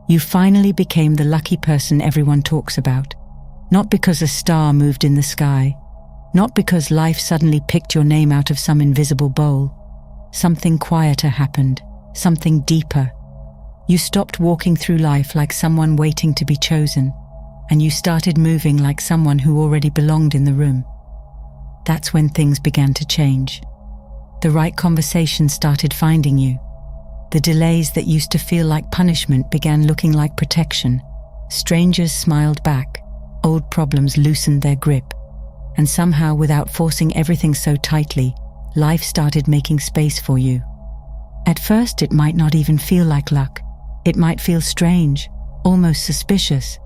You finally became the lucky person everyone talks about. Not because a star moved in the sky, not because life suddenly picked your name out of some invisible bowl. Something quieter happened, something deeper. You stopped walking through life like someone waiting to be chosen, and you started moving like someone who already belonged in the room. That's when things began to change. The right conversations started finding you. The delays that used to feel like punishment began looking like protection. Strangers smiled back. Old problems loosened their grip. And somehow, without forcing everything so tightly, life started making space for you. At first, it might not even feel like luck. It might feel strange, almost suspicious,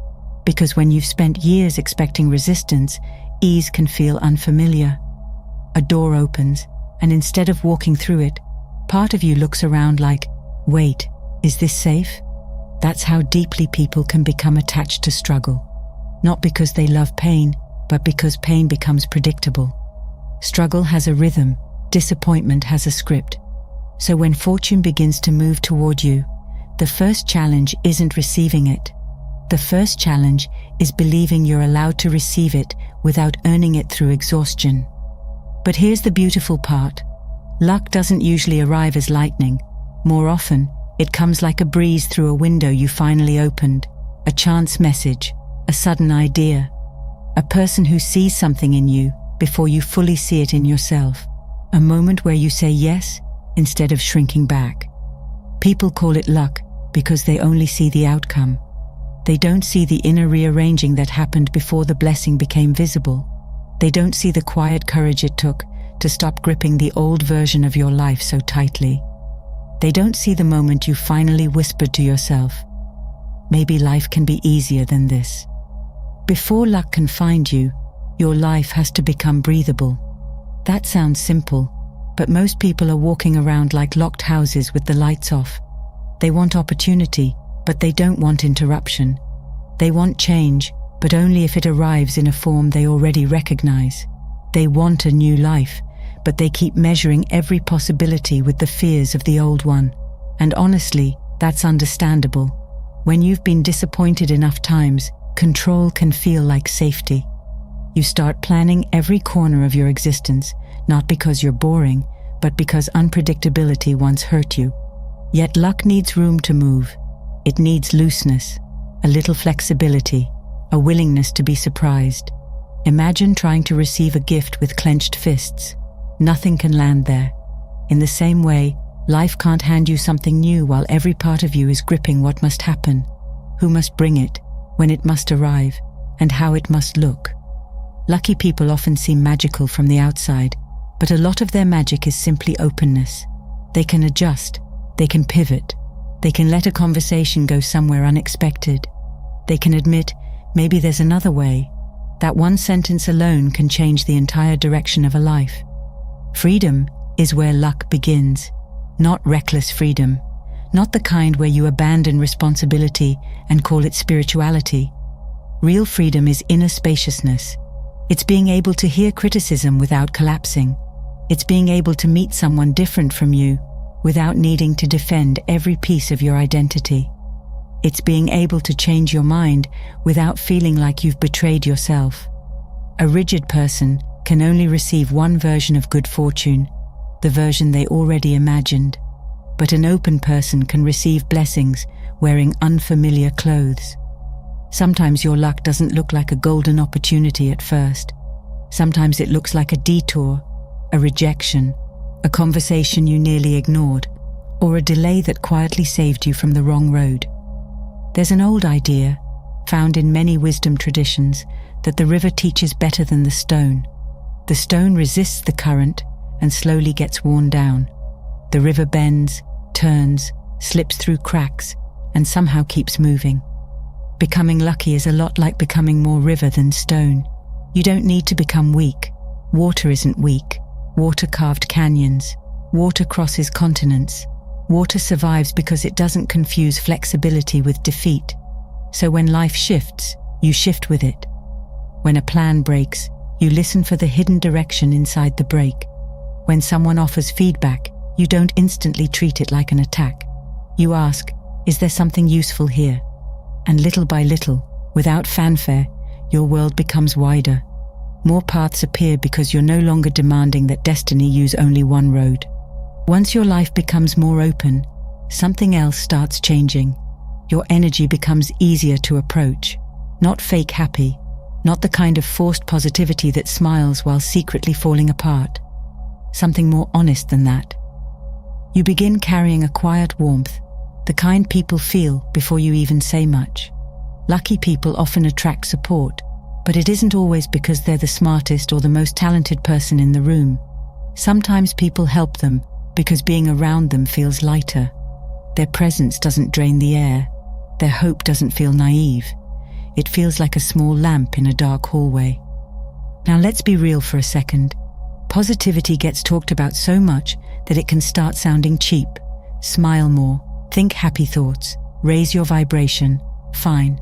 because when you've spent years expecting resistance, ease can feel unfamiliar. A door opens, and instead of walking through it, part of you looks around like, wait, is this safe? That's how deeply people can become attached to struggle. Not because they love pain, but because pain becomes predictable. Struggle has a rhythm, disappointment has a script. So when fortune begins to move toward you, the first challenge isn't receiving it. The first challenge is believing you're allowed to receive it without earning it through exhaustion. But here's the beautiful part. Luck doesn't usually arrive as lightning. More often, it comes like a breeze through a window you finally opened, a chance message, a sudden idea, a person who sees something in you before you fully see it in yourself, a moment where you say yes instead of shrinking back. People call it luck because they only see the outcome. They don't see the inner rearranging that happened before the blessing became visible. They don't see the quiet courage it took to stop gripping the old version of your life so tightly. They don't see the moment you finally whispered to yourself, maybe life can be easier than this. Before luck can find you, your life has to become breathable. That sounds simple, but most people are walking around like locked houses with the lights off. They want opportunity, but they don't want interruption. They want change, but only if it arrives in a form they already recognize. They want a new life, but they keep measuring every possibility with the fears of the old one. And honestly, that's understandable. When you've been disappointed enough times, control can feel like safety. You start planning every corner of your existence, not because you're boring, but because unpredictability once hurt you. Yet luck needs room to move. It needs looseness, a little flexibility, a willingness to be surprised. Imagine trying to receive a gift with clenched fists. Nothing can land there. In the same way, life can't hand you something new while every part of you is gripping what must happen, who must bring it, when it must arrive, and how it must look. Lucky people often seem magical from the outside, but a lot of their magic is simply openness. They can adjust, they can pivot, they can let a conversation go somewhere unexpected. They can admit, maybe there's another way. That one sentence alone can change the entire direction of a life. Freedom is where luck begins, not reckless freedom, not the kind where you abandon responsibility and call it spirituality. Real freedom is inner spaciousness. It's being able to hear criticism without collapsing. It's being able to meet someone different from you without needing to defend every piece of your identity. It's being able to change your mind without feeling like you've betrayed yourself. A rigid person can only receive one version of good fortune, the version they already imagined. But an open person can receive blessings wearing unfamiliar clothes. Sometimes your luck doesn't look like a golden opportunity at first. Sometimes it looks like a detour, a rejection, a conversation you nearly ignored, or a delay that quietly saved you from the wrong road. There's an old idea, found in many wisdom traditions, that the river teaches better than the stone. The stone resists the current and slowly gets worn down. The river bends, turns, slips through cracks, and somehow keeps moving. Becoming lucky is a lot like becoming more river than stone. You don't need to become weak. Water isn't weak. Water carved canyons. Water crosses continents. Water survives because it doesn't confuse flexibility with defeat. So when life shifts, you shift with it. When a plan breaks, you listen for the hidden direction inside the break. When someone offers feedback, you don't instantly treat it like an attack. You ask, is there something useful here? And little by little, without fanfare, your world becomes wider. More paths appear because you're no longer demanding that destiny use only one road. Once your life becomes more open, something else starts changing. Your energy becomes easier to approach. Not fake happy, not the kind of forced positivity that smiles while secretly falling apart. Something more honest than that. You begin carrying a quiet warmth, the kind people feel before you even say much. Lucky people often attract support, but it isn't always because they're the smartest or the most talented person in the room. Sometimes people help them because being around them feels lighter. Their presence doesn't drain the air. Their hope doesn't feel naive. It feels like a small lamp in a dark hallway. Now let's be real for a second. Positivity gets talked about so much that it can start sounding cheap. Smile more, think happy thoughts, raise your vibration. Fine.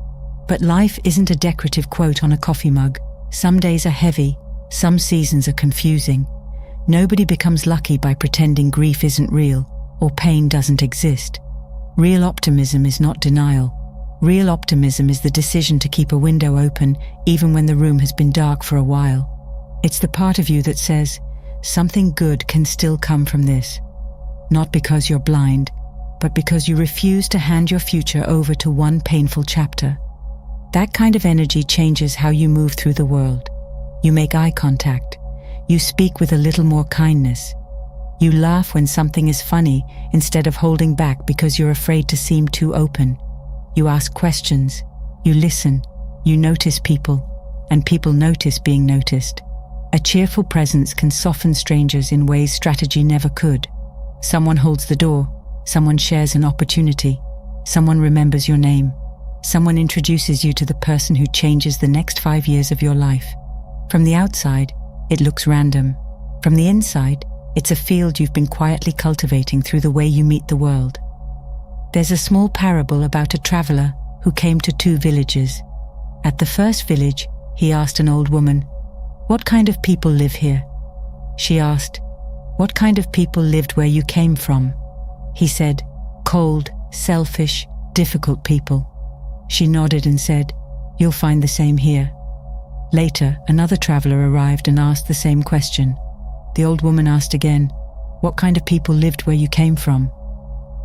But life isn't a decorative quote on a coffee mug. Some days are heavy, some seasons are confusing. Nobody becomes lucky by pretending grief isn't real or pain doesn't exist. Real optimism is not denial. Real optimism is the decision to keep a window open even when the room has been dark for a while. It's the part of you that says, something good can still come from this. Not because you're blind, but because you refuse to hand your future over to one painful chapter. That kind of energy changes how you move through the world. You make eye contact. You speak with a little more kindness. You laugh when something is funny instead of holding back because you're afraid to seem too open. You ask questions. You listen. You notice people. And people notice being noticed. A cheerful presence can soften strangers in ways strategy never could. Someone holds the door. Someone shares an opportunity. Someone remembers your name. Someone introduces you to the person who changes the next 5 years of your life. From the outside, it looks random. From the inside, it's a field you've been quietly cultivating through the way you meet the world. There's a small parable about a traveler who came to 2 villages. At the first village, he asked an old woman, "What kind of people live here?" She asked, "What kind of people lived where you came from?" He said, "Cold, selfish, difficult people." She nodded and said, "You'll find the same here." Later, another traveler arrived and asked the same question. The old woman asked again, "What kind of people lived where you came from?"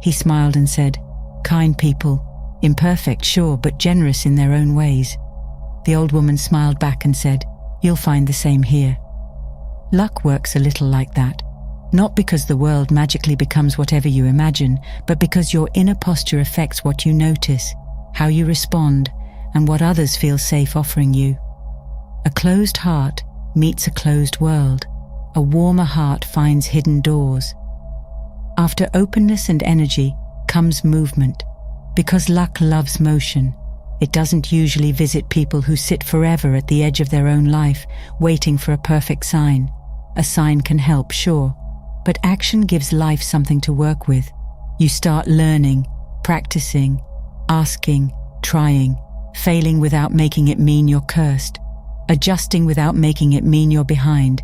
He smiled and said, "Kind people, imperfect, sure, but generous in their own ways." The old woman smiled back and said, "You'll find the same here." Luck works a little like that. Not because the world magically becomes whatever you imagine, but because your inner posture affects what you notice, how you respond, and what others feel safe offering you. A closed heart meets a closed world. A warmer heart finds hidden doors. After openness and energy comes movement. Because luck loves motion, it doesn't usually visit people who sit forever at the edge of their own life, waiting for a perfect sign. A sign can help, sure, but action gives life something to work with. You start learning, practicing, asking, trying, failing without making it mean you're cursed, adjusting without making it mean you're behind.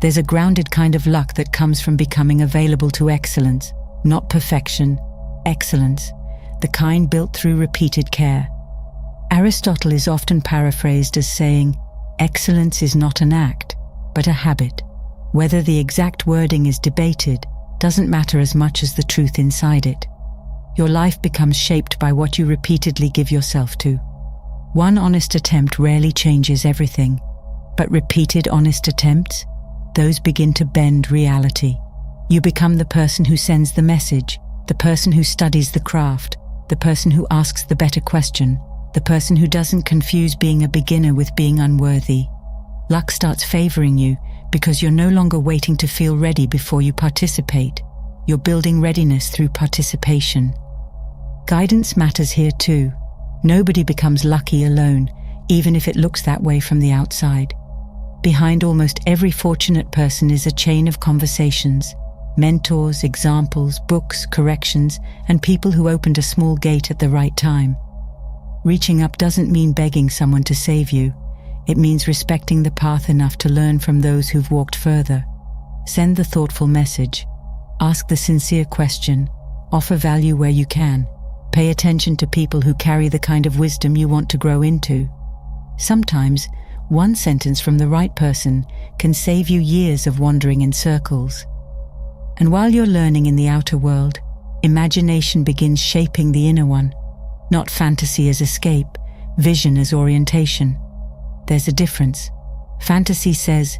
There's a grounded kind of luck that comes from becoming available to excellence, not perfection, excellence, the kind built through repeated care. Aristotle is often paraphrased as saying, "Excellence is not an act, but a habit." Whether the exact wording is debated doesn't matter as much as the truth inside it. Your life becomes shaped by what you repeatedly give yourself to. One honest attempt rarely changes everything, but repeated honest attempts, those begin to bend reality. You become the person who sends the message, the person who studies the craft, the person who asks the better question, the person who doesn't confuse being a beginner with being unworthy. Luck starts favoring you because you're no longer waiting to feel ready before you participate. You're building readiness through participation. Guidance matters here too. Nobody becomes lucky alone, even if it looks that way from the outside. Behind almost every fortunate person is a chain of conversations, mentors, examples, books, corrections, and people who opened a small gate at the right time. Reaching up doesn't mean begging someone to save you. It means respecting the path enough to learn from those who've walked further. Send the thoughtful message. Ask the sincere question. Offer value where you can. Pay attention to people who carry the kind of wisdom you want to grow into. Sometimes, one sentence from the right person can save you years of wandering in circles. And while you're learning in the outer world, imagination begins shaping the inner one. Not fantasy as escape, vision as orientation. There's a difference. Fantasy says,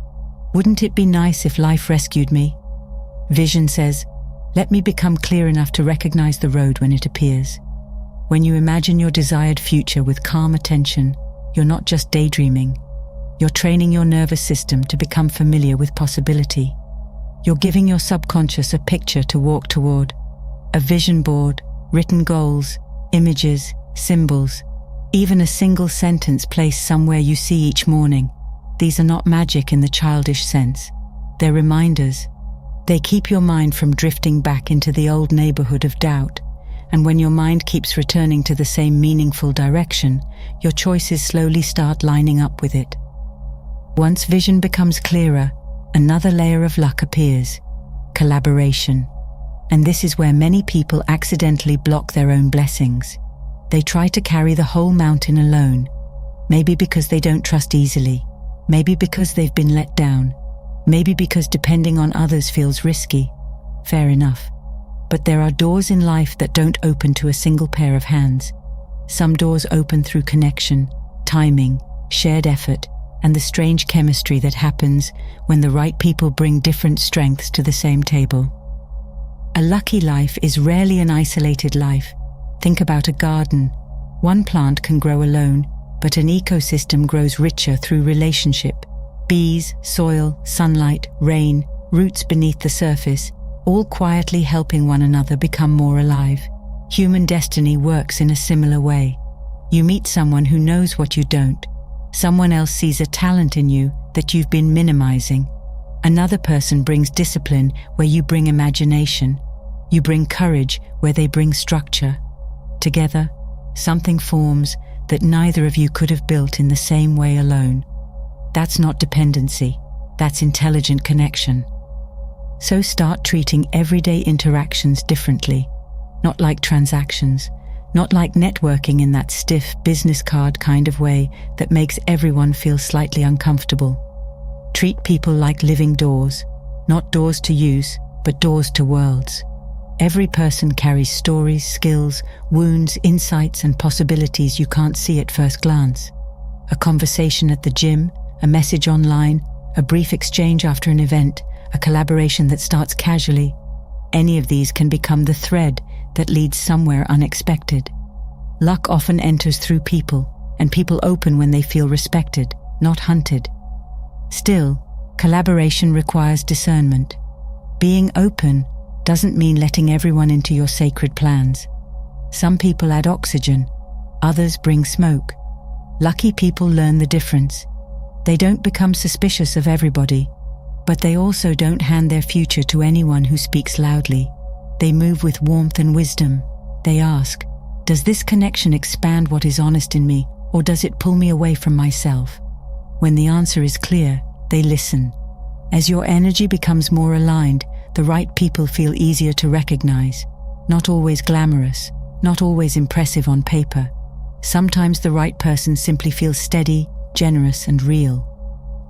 "Wouldn't it be nice if life rescued me?" Vision says, "Let me become clear enough to recognize the road when it appears." When you imagine your desired future with calm attention, you're not just daydreaming. You're training your nervous system to become familiar with possibility. You're giving your subconscious a picture to walk toward, a vision board, written goals, images, symbols, even a single sentence placed somewhere you see each morning. These are not magic in the childish sense. They're reminders. They keep your mind from drifting back into the old neighborhood of doubt. And when your mind keeps returning to the same meaningful direction, your choices slowly start lining up with it. Once vision becomes clearer, another layer of luck appears: collaboration. And this is where many people accidentally block their own blessings. They try to carry the whole mountain alone, maybe because they don't trust easily, maybe because they've been let down, maybe because depending on others feels risky. Fair enough. But there are doors in life that don't open to a single pair of hands. Some doors open through connection, timing, shared effort, and the strange chemistry that happens when the right people bring different strengths to the same table. A lucky life is rarely an isolated life. Think about a garden. One plant can grow alone, but an ecosystem grows richer through relationship. Bees, soil, sunlight, rain, roots beneath the surface, all quietly helping one another become more alive. Human destiny works in a similar way. You meet someone who knows what you don't. Someone else sees a talent in you that you've been minimizing. Another person brings discipline where you bring imagination. You bring courage where they bring structure. Together, something forms that neither of you could have built in the same way alone. That's not dependency, that's intelligent connection. So start treating everyday interactions differently, not like transactions, not like networking in that stiff business card kind of way that makes everyone feel slightly uncomfortable. Treat people like living doors, not doors to use, but doors to worlds. Every person carries stories, skills, wounds, insights, and possibilities you can't see at first glance. A conversation at the gym, a message online, a brief exchange after an event, a collaboration that starts casually. Any of these can become the thread that leads somewhere unexpected. Luck often enters through people, and people open when they feel respected, not hunted. Still, collaboration requires discernment. Being open doesn't mean letting everyone into your sacred plans. Some people add oxygen, others bring smoke. Lucky people learn the difference. They don't become suspicious of everybody, but they also don't hand their future to anyone who speaks loudly. They move with warmth and wisdom. They ask, does this connection expand what is honest in me, or does it pull me away from myself? When the answer is clear, they listen. As your energy becomes more aligned, the right people feel easier to recognize. Not always glamorous, not always impressive on paper. Sometimes the right person simply feels steady, generous, and real.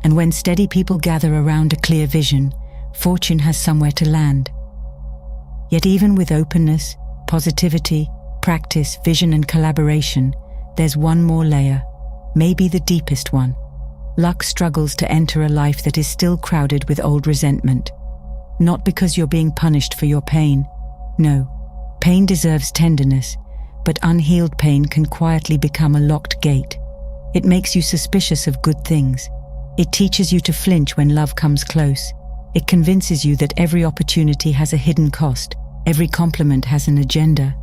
And when steady people gather around a clear vision, fortune has somewhere to land. Yet even with openness, positivity, practice, vision, and collaboration, there's one more layer, maybe the deepest one. Luck struggles to enter a life that is still crowded with old resentment. Not because you're being punished for your pain. No, pain deserves tenderness, but unhealed pain can quietly become a locked gate. It makes you suspicious of good things. It teaches you to flinch when love comes close. It convinces you that every opportunity has a hidden cost. Every compliment has an agenda.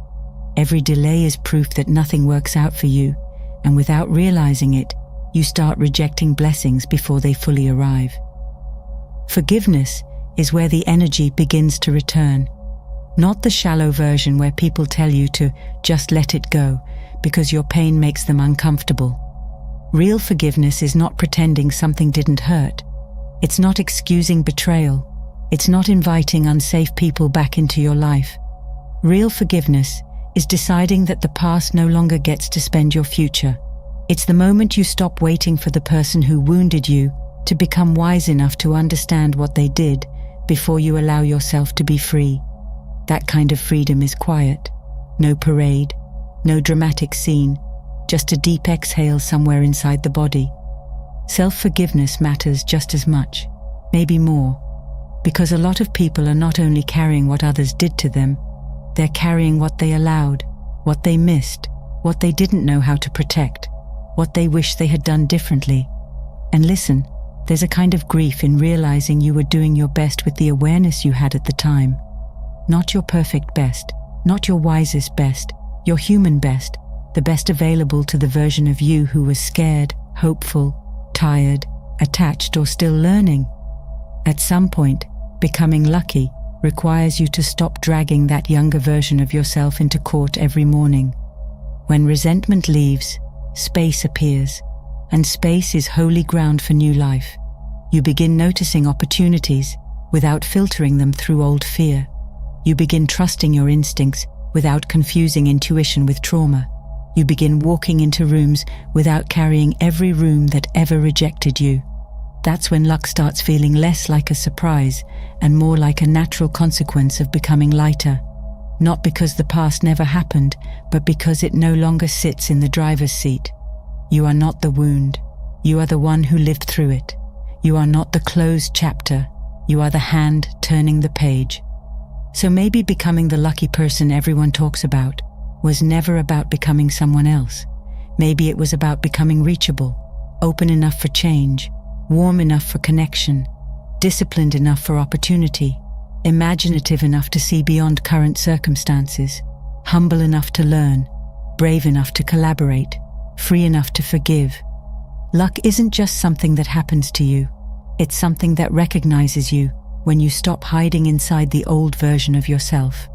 Every delay is proof that nothing works out for you, and without realizing it, you start rejecting blessings before they fully arrive. Forgiveness is where the energy begins to return. Not the shallow version where people tell you to just let it go because your pain makes them uncomfortable. Real forgiveness is not pretending something didn't hurt. It's not excusing betrayal. It's not inviting unsafe people back into your life. Real forgiveness is deciding that the past no longer gets to spend your future. It's the moment you stop waiting for the person who wounded you to become wise enough to understand what they did before you allow yourself to be free. That kind of freedom is quiet. No parade, no dramatic scene, just a deep exhale somewhere inside the body. Self-forgiveness matters just as much, maybe more, because a lot of people are not only carrying what others did to them, they're carrying what they allowed, what they missed, what they didn't know how to protect, what they wish they had done differently. And listen, there's a kind of grief in realizing you were doing your best with the awareness you had at the time. Not your perfect best, not your wisest best, your human best, the best available to the version of you who was scared, hopeful, tired, attached, or still learning. At some point, becoming lucky requires you to stop dragging that younger version of yourself into court every morning. When resentment leaves, space appears, and space is holy ground for new life. You begin noticing opportunities without filtering them through old fear. You begin trusting your instincts without confusing intuition with trauma. You begin walking into rooms without carrying every room that ever rejected you. That's when luck starts feeling less like a surprise and more like a natural consequence of becoming lighter. Not because the past never happened, but because it no longer sits in the driver's seat. You are not the wound. You are the one who lived through it. You are not the closed chapter. You are the hand turning the page. So maybe becoming the lucky person everyone talks about was never about becoming someone else. Maybe it was about becoming reachable, open enough for change, warm enough for connection, disciplined enough for opportunity, imaginative enough to see beyond current circumstances, humble enough to learn, brave enough to collaborate, free enough to forgive. Luck isn't just something that happens to you. It's something that recognizes you when you stop hiding inside the old version of yourself.